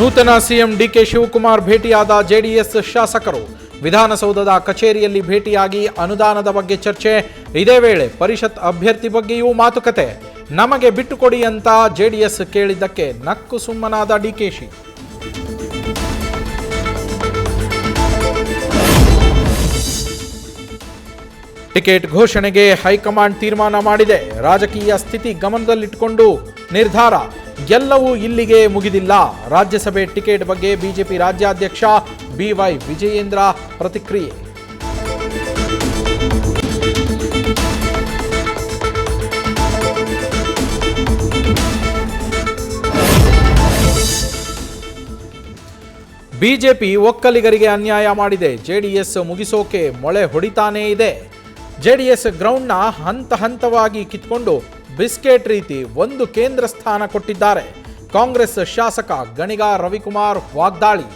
ನೂತನ CM DK Shivakumar ಭೇಟಿಯಾದ JDS ಶಾಸಕರು. ವಿಧಾನಸೌಧದ ಕಚೇರಿಯಲ್ಲಿ ಭೇಟಿಯಾಗಿ ಅನುದಾನದ ಬಗ್ಗೆ ಚರ್ಚೆ. ಇದೇ ವೇಳೆ ಪರಿಷತ್ ಅಭ್ಯರ್ಥಿ ಬಗ್ಗೆಯೂ ಮಾತುಕತೆ. ನಮಗೆ ಬಿಟ್ಟುಕೊಡಿ ಅಂತ ಜೆಡಿಎಸ್ ಕೇಳಿದ್ದಕ್ಕೆ ನಕ್ಕು ಸುಮ್ಮನಾದ ಡಿಕೆಶಿ. ಟಿಕೆಟ್ ಘೋಷಣೆಗೆ ಹೈಕಮಾಂಡ್ ತೀರ್ಮಾನ ಮಾಡಿದೆ. ರಾಜಕೀಯ ಸ್ಥಿತಿ ಗಮನದಲ್ಲಿಟ್ಟುಕೊಂಡು ನಿರ್ಧಾರ. ಎಲ್ಲವೂ ಇಲ್ಲಿಗೆ ಮುಗಿದಿಲ್ಲ. ರಾಜ್ಯಸಭೆ ಟಿಕೆಟ್ ಬಗ್ಗೆ ಬಿಜೆಪಿ ರಾಜ್ಯಾಧ್ಯಕ್ಷ ಬಿವೈ ವಿಜಯೇಂದ್ರ ಪ್ರತಿಕ್ರಿಯೆ. ಬಿಜೆಪಿ ಒಕ್ಕಲಿಗರಿಗೆ ಅನ್ಯಾಯ ಮಾಡಿದೆ. ಜೆಡಿಎಸ್ ಮುಗಿಸೋಕೆ ಮೊಳೆ ಹೊಡಿತಾನೇ ಇದೆ. ಜೆಡಿಎಸ್ ಗ್ರೌಂಡ್ನ ಹಂತ ಹಂತವಾಗಿ ಕಿತ್ಕೊಂಡು ಬಿಸ್ಕೆಟ್ ರೀತಿ ಒಂದು ಕೇಂದ್ರ ಸ್ಥಾನ ಕೊಟ್ಟಿದ್ದಾರೆ. ಕಾಂಗ್ರೆಸ್ ಶಾಸಕ ಗಣಿಗ ರವಿಕುಮಾರ್ ವಾಗ್ದಾಳಿ.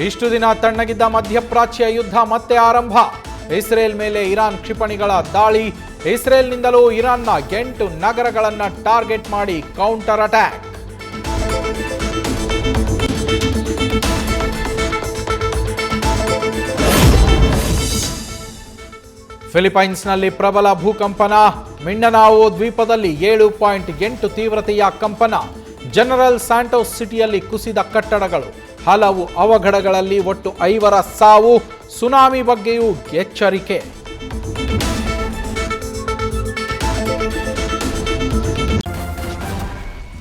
ಇಷ್ಟು ದಿನ ತಣ್ಣಗಿದ್ದ ಮಧ್ಯಪ್ರಾಚ್ಯ ಯುದ್ಧ ಮತ್ತೆ ಆರಂಭ. ಇಸ್ರೇಲ್ ಮೇಲೆ ಇರಾನ್ ಕ್ಷಿಪಣಿಗಳ ದಾಳಿ. ಇಸ್ರೇಲ್ನಿಂದಲೂ ಇರಾನ್ನ 8 ನಗರಗಳನ್ನು ಟಾರ್ಗೆಟ್ ಮಾಡಿ ಕೌಂಟರ್ ಅಟ್ಯಾಕ್. ಫಿಲಿಪೈನ್ಸ್ನಲ್ಲಿ ಪ್ರಬಲ ಭೂಕಂಪನ. ಮಿಂಡನಾವೋ ದ್ವೀಪದಲ್ಲಿ 7.8 ತೀವ್ರತೆಯ ಕಂಪನ. ಜನರಲ್ ಸ್ಯಾಂಟೋಸ್ ಸಿಟಿಯಲ್ಲಿ ಕುಸಿದ ಕಟ್ಟಡಗಳು. ಹಲವು ಅವಘಡಗಳಲ್ಲಿ ಒಟ್ಟು 5 ಸಾವು. ಸುನಾಮಿ ಬಗ್ಗೆಯೂ ಎಚ್ಚರಿಕೆ.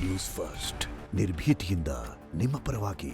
ನ್ಯೂಸ್ ಫಸ್ಟ್ ನಿರ್ಭೀತಿಯಿಂದ ನಿಮ್ಮ ಪರವಾಗಿ.